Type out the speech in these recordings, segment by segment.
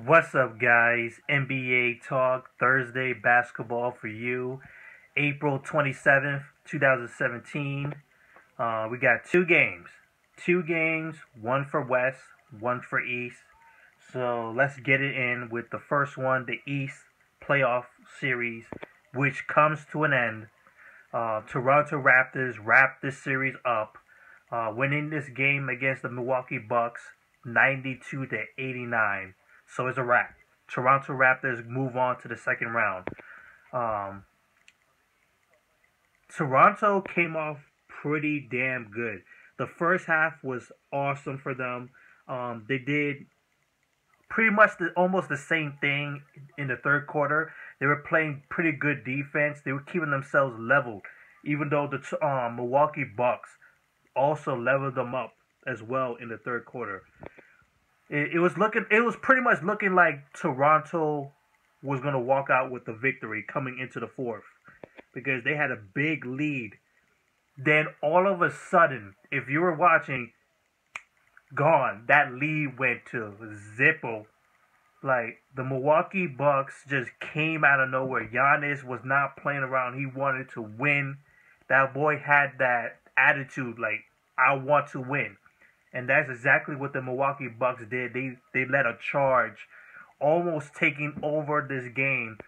What's up, guys? NBA Talk Thursday basketball for you. April 27th, 2017. We got two games. Two games, one for West, one for East. So let's get it in with the first one, the East playoff series, which comes to an end. Toronto Raptors wrap this series up, winning this game against the Milwaukee Bucks 92 to 89. So it's a wrap. Toronto Raptors move on to the second round. Um, Toronto came off pretty damn good. The first half was awesome for them. They did pretty much almost the same thing in the third quarter. They were playing pretty good defense. They were keeping themselves leveled, even though the Milwaukee Bucks also leveled them up as well in the third quarter. It was pretty much looking like Toronto was gonna walk out with the victory coming into the fourth because they had a big lead. Then all of a sudden, if you were watching, gone. That lead went to Zippo. Like the Milwaukee Bucks just came out of nowhere. Giannis was not playing around. He wanted to win. That boy had that attitude, like I want to win. And that's exactly what the Milwaukee Bucks did. They led a charge, almost taking over this game.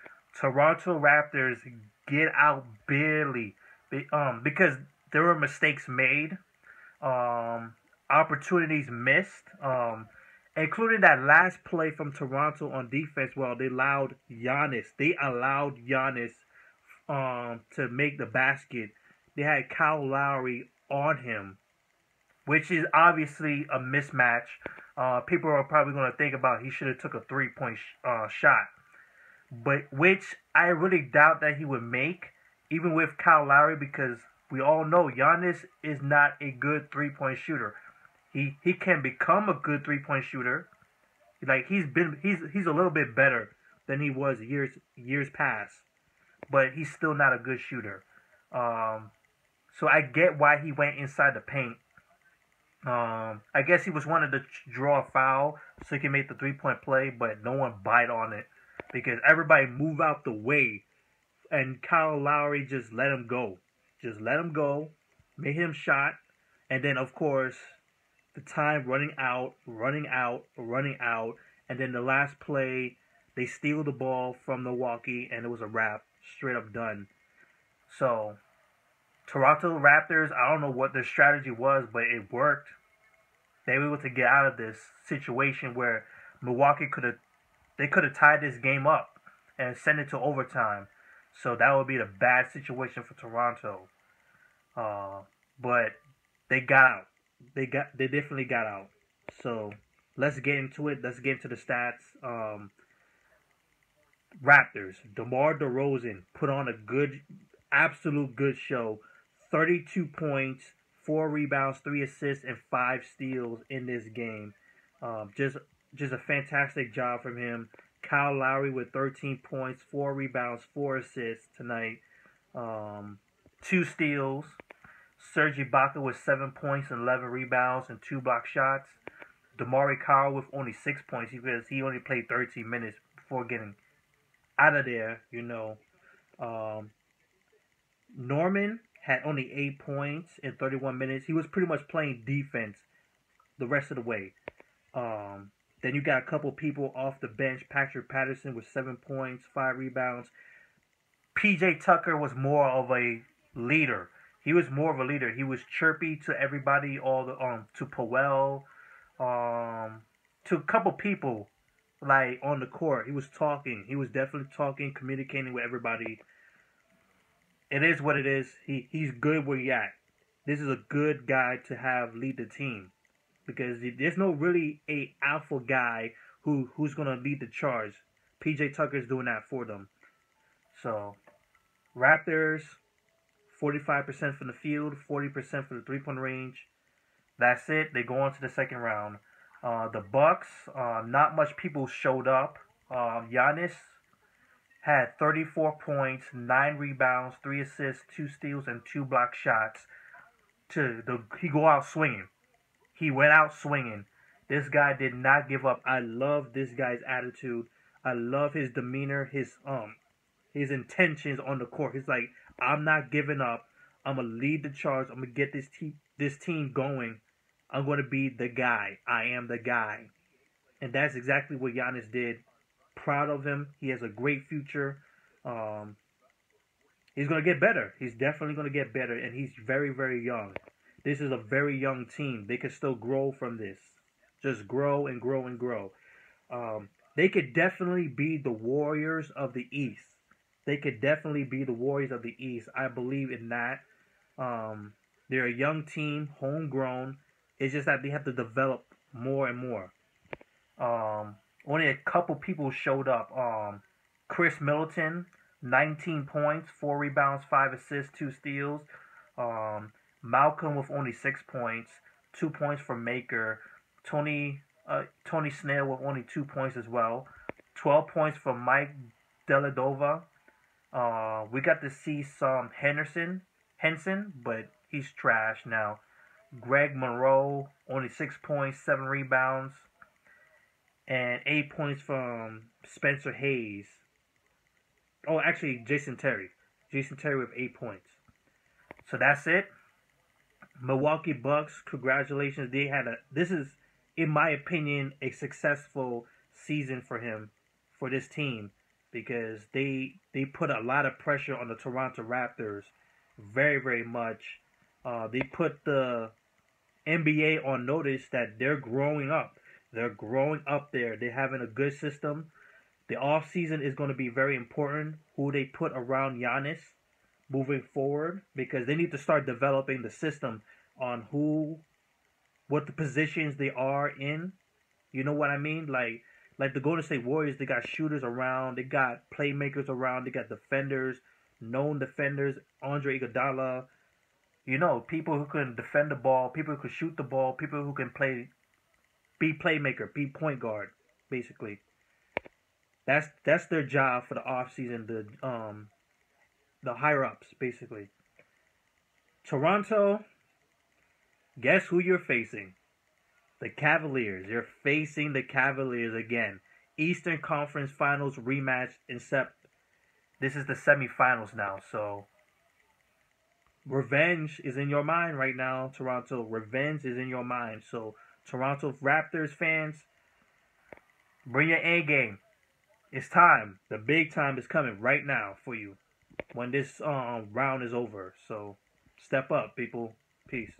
Toronto Raptors get out barely, because there were mistakes made, opportunities missed, including that last play from Toronto on defense. Well, they allowed Giannis to make the basket. They had Kyle Lowry on him, which is obviously a mismatch. People are probably going to think about he should have took a three-point shot, but which I really doubt that he would make, even with Kyle Lowry, because we all know Giannis is not a good three-point shooter. He can become a good three-point shooter. Like he's a little bit better than he was years past, but he's still not a good shooter. So I get why he went inside the paint. I guess he was wanting to draw a foul so he can make the three-point play, but no one bite on it because everybody moved out the way, and Kyle Lowry just let him go. Just let him go, made him shot, and then of course the time running out, and then the last play they steal the ball from Milwaukee, and it was a wrap, straight up done. So Toronto Raptors, I don't know what their strategy was, but it worked. They were able to get out of this situation where Milwaukee could have tied this game up and sent it to overtime. So that would be the bad situation for Toronto. But they got out. They definitely got out. So let's get into it. Let's get into the stats. Raptors. DeMar DeRozan put on a absolute good show. 32 points, 4 rebounds, 3 assists, and 5 steals in this game. Just a fantastic job from him. Kyle Lowry with 13 points, 4 rebounds, 4 assists tonight. 2 steals. Serge Ibaka with 7 points and 11 rebounds and 2 block shots. DeMarre Carroll with only 6 points because he only played 13 minutes before getting out of there, Norman had only 8 points in 31 minutes. He was pretty much playing defense the rest of the way. Then you got a couple people off the bench. Patrick Patterson with 7 points, 5 rebounds. PJ Tucker was more of a leader. He was more of a leader. He was chirpy to everybody, to Powell, to a couple people like on the court. He was talking. He was definitely talking, communicating with everybody. It is what it is. He's good where he at. This is a good guy to have lead the team because there's no really a alpha guy who's gonna lead the charge. PJ Tucker's doing that for them. So Raptors, 45% from the field, 40% from the three-point range. That's it. They go on to the second round. The Bucks, not much people showed up. Giannis had 34 points, 9 rebounds, 3 assists, 2 steals, and 2 block shots. He go out swinging. He went out swinging. This guy did not give up. I love this guy's attitude. I love his demeanor, his intentions on the court. He's like, I'm not giving up. I'm gonna lead the charge. I'm gonna get this team going. I'm gonna be the guy. I am the guy, and that's exactly what Giannis did. Proud of him. He has a great future. Um, he's gonna get better. He's definitely gonna get better, and he's very, very young. This is a very young team. They can still grow from this. Just grow and grow and grow. They could definitely be the Warriors of the East. They could definitely be the Warriors of the East. I believe in that. They're a young team, homegrown. It's just that they have to develop more and more. Only a couple people showed up. Chris Middleton, 19 points, 4 rebounds, 5 assists, 2 steals. Malcolm with only 6 points, 2 points for Maker. Tony Snell with only 2 points as well. 12 points for Mike Deladova. We got to see some Henson, but he's trash now. Greg Monroe, only 6 points, 7 rebounds, and 8 points from Spencer Hayes. Oh, actually, Jason Terry. Jason Terry with 8 points. So that's it. Milwaukee Bucks, congratulations. This is, in my opinion, a successful season for this team, because they put a lot of pressure on the Toronto Raptors, very, very much. They put the NBA on notice that they're growing up. They're growing up there. They're having a good system. The offseason is going to be very important, who they put around Giannis moving forward, because they need to start developing the system on what the positions they are in. You know what I mean? Like the Golden State Warriors, they got shooters around, they got playmakers around, they got defenders, known defenders, Andre Iguodala. You know, people who can defend the ball, people who can shoot the ball, people who can be playmaker, be point guard, basically. That's their job for the offseason, the higher ups, basically. Toronto, guess who you're facing? The Cavaliers. You're facing the Cavaliers again. Eastern Conference Finals rematch, except this is the semifinals now. So revenge is in your mind right now, Toronto. Revenge is in your mind. So Toronto Raptors fans, bring your A game. It's time. The big time is coming right now for you when this round is over. So step up, people. Peace.